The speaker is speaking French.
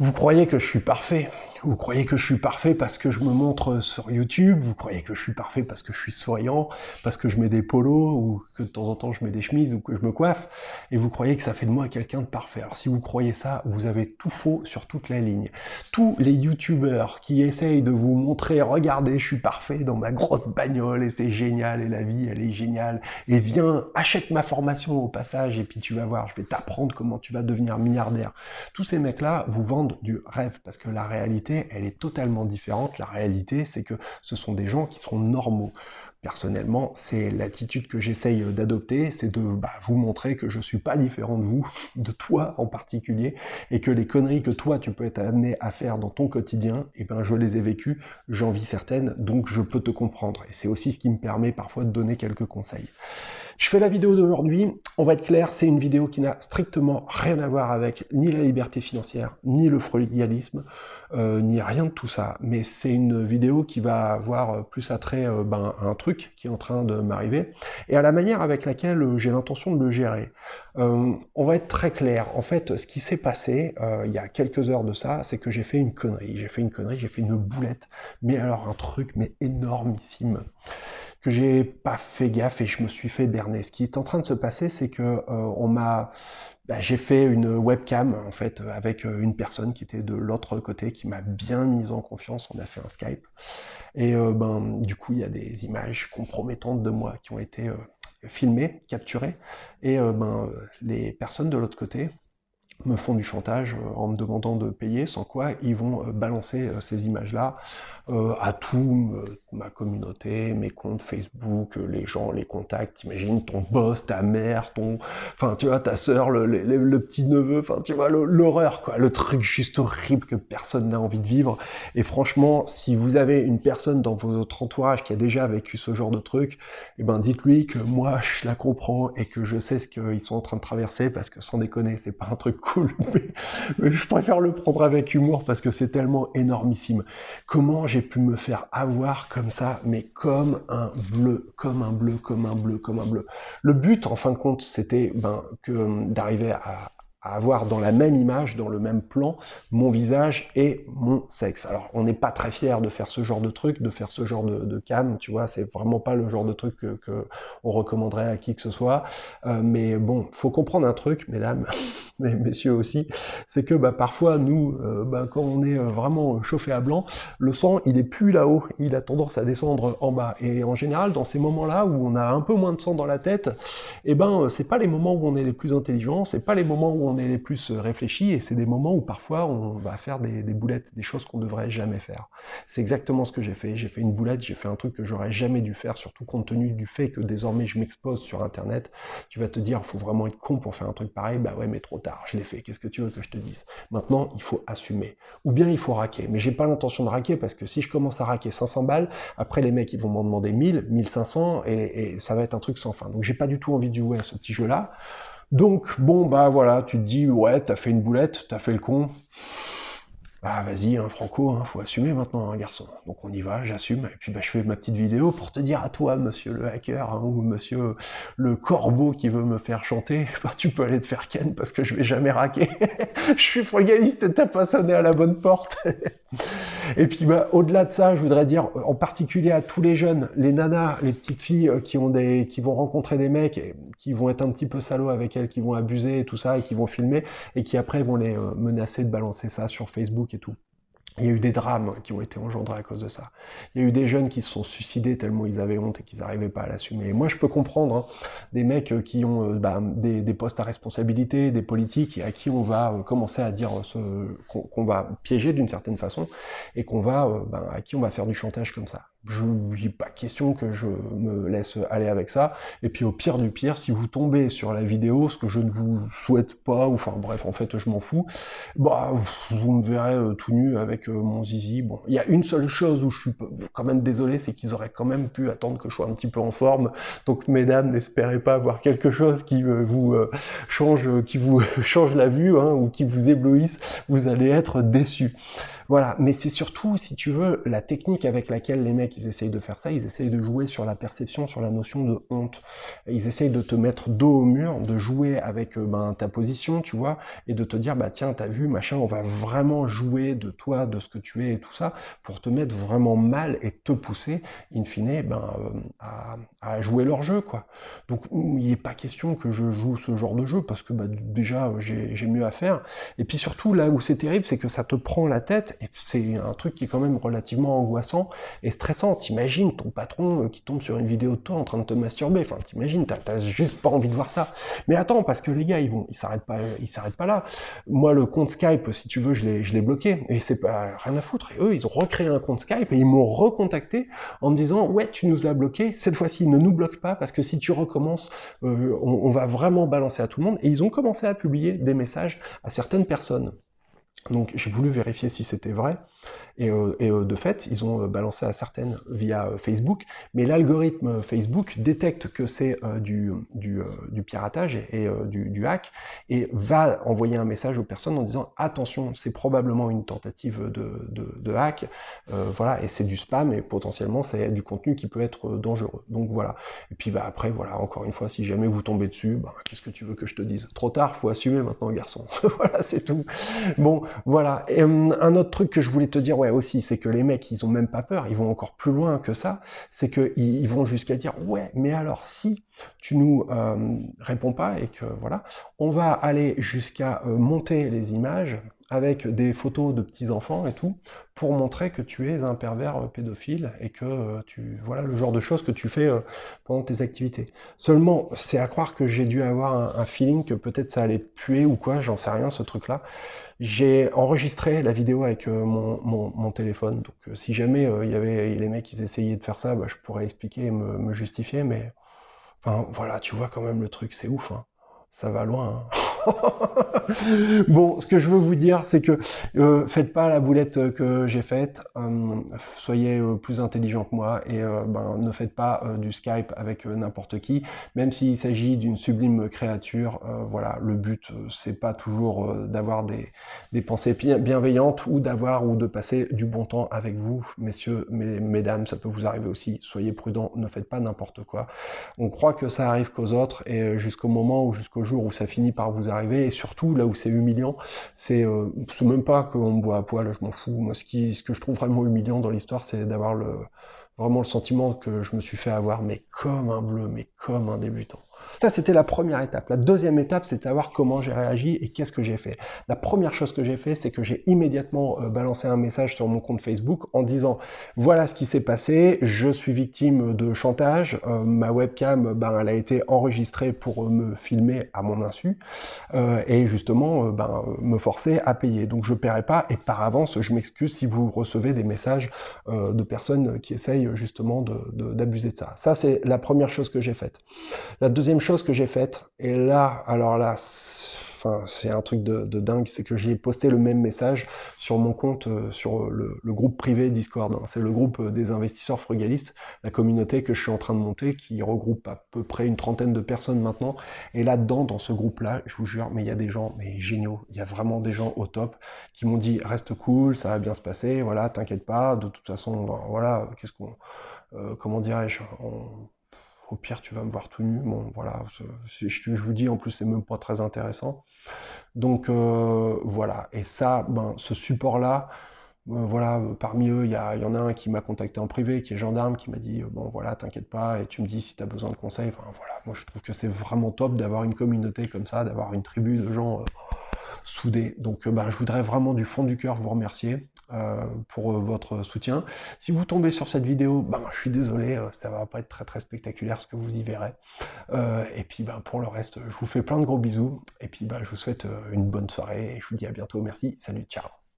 Vous croyez que je suis parfait. Vous croyez que je suis parfait parce que je me montre sur YouTube. Vous croyez que je suis parfait parce que je suis souriant, parce que je mets des polos, ou que de temps en temps je mets des chemises, ou que je me coiffe. Et vous croyez que ça fait de moi quelqu'un de parfait. Alors si vous croyez ça, vous avez tout faux sur toute la ligne. Tous les YouTubeurs qui essayent de vous montrer, regardez, je suis parfait dans ma grosse bagnole, et c'est génial, et la vie, elle est géniale. Et viens, achète ma formation au passage, et puis tu vas voir, je vais t'apprendre comment tu vas devenir milliardaire. Tous ces mecs-là vous vendent du rêve, parce que la réalité, elle est totalement différente. La réalité, c'est que ce sont des gens qui sont normaux. Personnellement, c'est l'attitude que j'essaye d'adopter, c'est de vous montrer que je suis pas différent de vous, de toi en particulier, et que les conneries que toi tu peux être amené à faire dans ton quotidien, eh ben je les ai vécues, j'en vis certaines, donc je peux te comprendre. Et c'est aussi ce qui me permet parfois de donner quelques conseils. Je fais la vidéo d'aujourd'hui, on va être clair, c'est une vidéo qui n'a strictement rien à voir avec ni la liberté financière, ni le frugalisme, ni rien de tout ça, mais c'est une vidéo qui va avoir plus attrait à un truc qui est en train de m'arriver, et à la manière avec laquelle j'ai l'intention de le gérer. On va être très clair, en fait, ce qui s'est passé il y a quelques heures de ça, c'est que j'ai fait une connerie, j'ai fait une boulette, mais alors un truc, mais énormissime, que j'ai pas fait gaffe et je me suis fait berner. Ce qui est en train de se passer, c'est que j'ai fait une webcam en fait avec une personne qui était de l'autre côté, qui m'a bien mise en confiance. On a fait un Skype et du coup il y a des images compromettantes de moi qui ont été filmées, capturées, et les personnes de l'autre côté me font du chantage en me demandant de payer, sans quoi ils vont balancer ces images-là à tout ma communauté, mes comptes Facebook, les gens, les contacts, t'imagines ton boss, ta mère, enfin tu vois, ta sœur, le petit-neveu, enfin tu vois, l'horreur quoi, le truc juste horrible que personne n'a envie de vivre. Et franchement, si vous avez une personne dans votre entourage qui a déjà vécu ce genre de truc, eh ben dites-lui que moi je la comprends et que je sais ce qu'ils sont en train de traverser, parce que sans déconner, c'est pas un truc cool, mais je préfère le prendre avec humour parce que c'est tellement énormissime. Comment j'ai pu me faire avoir comme ça, mais comme un bleu, comme un bleu, comme un bleu, comme un bleu. Le but, en fin de compte, c'était d'arriver à avoir dans la même image, dans le même plan, mon visage et mon sexe. Alors, on n'est pas très fiers de faire ce genre de truc, de faire ce genre de cam, tu vois, c'est vraiment pas le genre de truc que on recommanderait à qui que ce soit. Mais bon, faut comprendre un truc, mesdames, mais messieurs aussi, c'est que parfois, nous, quand on est vraiment chauffé à blanc, le sang, il est plus là-haut, il a tendance à descendre en bas. Et en général, dans ces moments-là où on a un peu moins de sang dans la tête, c'est pas les moments où on est les plus intelligents, c'est pas les moments où on est les plus réfléchis, et c'est des moments où parfois on va faire des boulettes, des choses qu'on devrait jamais faire. C'est exactement ce que j'ai fait. J'ai fait une boulette, j'ai fait un truc que j'aurais jamais dû faire, surtout compte tenu du fait que désormais je m'expose sur Internet. Tu vas te dire, faut vraiment être con pour faire un truc pareil. Bah ouais, mais trop tard, je l'ai fait. Qu'est-ce que tu veux que je te dise? Maintenant, il faut assumer. Ou bien il faut raquer. Mais j'ai pas l'intention de raquer, parce que si je commence à raquer 500 balles, après les mecs ils vont m'en demander 1000, 1500, et ça va être un truc sans fin. Donc j'ai pas du tout envie de jouer à ce petit jeu-là. Donc, bon, voilà, tu te dis, ouais, t'as fait une boulette, t'as fait le con. Ah, vas-y, hein, Franco, hein, faut assumer maintenant, hein, garçon. Donc on y va, j'assume, et puis je fais ma petite vidéo pour te dire à toi, monsieur le hacker, hein, ou monsieur le corbeau qui veut me faire chanter, tu peux aller te faire ken, parce que je vais jamais raquer. Je suis frugaliste et t'as pas sonné à la bonne porte. Et puis au-delà de ça, je voudrais dire en particulier à tous les jeunes, les nanas, les petites filles qui vont rencontrer des mecs et qui vont être un petit peu salauds avec elles, qui vont abuser et tout ça, et qui vont filmer, et qui après vont les menacer de balancer ça sur Facebook et tout. Il y a eu des drames qui ont été engendrés à cause de ça. Il y a eu des jeunes qui se sont suicidés tellement ils avaient honte et qu'ils n'arrivaient pas à l'assumer. Et moi, je peux comprendre des mecs qui ont des postes à responsabilité, des politiques, et à qui on va commencer à dire qu'on va piéger d'une certaine façon, et à qui on va faire du chantage comme ça. Je n'ai pas question que je me laisse aller avec ça. Et puis au pire du pire, si vous tombez sur la vidéo, ce que je ne vous souhaite pas, ou enfin bref, en fait, je m'en fous, vous me verrez tout nu avec mon zizi. Bon, il y a une seule chose où je suis quand même désolé, c'est qu'ils auraient quand même pu attendre que je sois un petit peu en forme. Donc mesdames, n'espérez pas avoir quelque chose qui vous change la vue, hein, ou qui vous éblouisse. Vous allez être déçus. Voilà, mais c'est surtout, si tu veux, la technique avec laquelle les mecs, ils essayent de faire ça, ils essayent de jouer sur la perception, sur la notion de honte. Ils essayent de te mettre dos au mur, de jouer avec ta position, tu vois, et de te dire, bah tiens, t'as vu, machin, on va vraiment jouer de toi, de ce que tu es et tout ça, pour te mettre vraiment mal et te pousser, in fine, à jouer leur jeu, quoi. Donc, il n'est pas question que je joue ce genre de jeu, parce que déjà, j'ai mieux à faire. Et puis surtout, là où c'est terrible, c'est que ça te prend la tête, et c'est un truc qui est quand même relativement angoissant et stressant. T'imagines ton patron qui tombe sur une vidéo de toi en train de te masturber, enfin t'imagines, t'as juste pas envie de voir ça. Mais attends, parce que les gars, ils s'arrêtent pas là. Moi, le compte Skype, si tu veux, je l'ai bloqué, et c'est pas rien à foutre. Et eux, ils ont recréé un compte Skype, et ils m'ont recontacté en me disant, ouais, tu nous as bloqué, cette fois-ci, ne nous bloque pas, parce que si tu recommences, on va vraiment balancer à tout le monde. Et ils ont commencé à publier des messages à certaines personnes. Donc j'ai voulu vérifier si c'était vrai, et de fait, ils ont balancé à certaines via Facebook, mais l'algorithme Facebook détecte que c'est du piratage et du hack, et va envoyer un message aux personnes en disant attention, c'est probablement une tentative de hack, voilà, et c'est du spam, et potentiellement c'est du contenu qui peut être dangereux. Donc voilà. Et puis après, voilà, encore une fois, si jamais vous tombez dessus, qu'est-ce que tu veux que je te dise? Trop tard, faut assumer maintenant, garçon. Voilà, c'est tout. Bon, voilà. Et, un autre truc que je voulais te dire, ouais, aussi, c'est que les mecs, ils ont même pas peur, ils vont encore plus loin que ça, c'est qu'ils vont jusqu'à dire, ouais, mais alors, si tu nous réponds pas, et que, voilà, on va aller jusqu'à monter les images avec des photos de petits-enfants et tout, pour montrer que tu es un pervers pédophile, et que voilà, le genre de choses que tu fais pendant tes activités. Seulement, c'est à croire que j'ai dû avoir un feeling que peut-être ça allait puer ou quoi, j'en sais rien, ce truc-là. J'ai enregistré la vidéo avec mon téléphone, donc si jamais il y avait les mecs qui essayaient de faire ça, je pourrais expliquer et me justifier, mais enfin voilà, tu vois quand même le truc, c'est ouf, hein. Ça va loin, hein. Bon, ce que je veux vous dire, c'est que faites pas la boulette que j'ai faite, soyez plus intelligent que moi, et ne faites pas du Skype avec n'importe qui, même s'il s'agit d'une sublime créature. Voilà, le but, c'est pas toujours d'avoir des pensées bienveillantes, ou de passer du bon temps avec vous, messieurs, mesdames, ça peut vous arriver aussi. Soyez prudents, ne faites pas n'importe quoi. On croit que ça arrive qu'aux autres, et jusqu'au moment ou jusqu'au jour où ça finit par vous arriver, et surtout là où c'est humiliant, c'est même pas qu'on me voit à poil, je m'en fous. Moi, ce que je trouve vraiment humiliant dans l'histoire, c'est d'avoir vraiment le sentiment que je me suis fait avoir, mais comme un bleu, mais comme un débutant. Ça, c'était la première étape. La deuxième étape, c'est de savoir comment j'ai réagi et qu'est-ce que j'ai fait. La première chose que j'ai fait, c'est que j'ai immédiatement balancé un message sur mon compte Facebook en disant « Voilà ce qui s'est passé, je suis victime de chantage, ma webcam, elle a été enregistrée pour me filmer à mon insu, et justement, me forcer à payer. Donc je ne paierai pas, et par avance, je m'excuse si vous recevez des messages de personnes qui essayent justement d'abuser de ça. » Ça, c'est la première chose que j'ai faite. La deuxième chose que j'ai faite, et là, alors là, c'est un truc de dingue, c'est que j'ai posté le même message sur mon compte, sur le groupe privé Discord, hein. C'est le groupe des investisseurs frugalistes, la communauté que je suis en train de monter, qui regroupe à peu près une trentaine de personnes maintenant. Et là-dedans, dans ce groupe-là, je vous jure, mais il y a des gens géniaux, il y a vraiment des gens au top qui m'ont dit « Reste cool, ça va bien se passer, voilà, t'inquiète pas, de toute façon, voilà, comment dirais-je, au pire, tu vas me voir tout nu. » Bon, voilà, je vous dis, en plus, c'est même pas très intéressant. Donc, voilà. Et ça, ce support-là, voilà, parmi eux, il y en a un qui m'a contacté en privé, qui est gendarme, qui m'a dit « Bon, voilà, t'inquiète pas, et tu me dis si tu as besoin de conseils. » Enfin, voilà, moi, je trouve que c'est vraiment top d'avoir une communauté comme ça, d'avoir une tribu de gens soudés. Donc je voudrais vraiment du fond du cœur vous remercier pour votre soutien. Si vous tombez sur cette vidéo, je suis désolé, ça va pas être très très spectaculaire ce que vous y verrez. Et puis pour le reste, je vous fais plein de gros bisous, et puis je vous souhaite une bonne soirée, et je vous dis à bientôt. Merci, salut, ciao.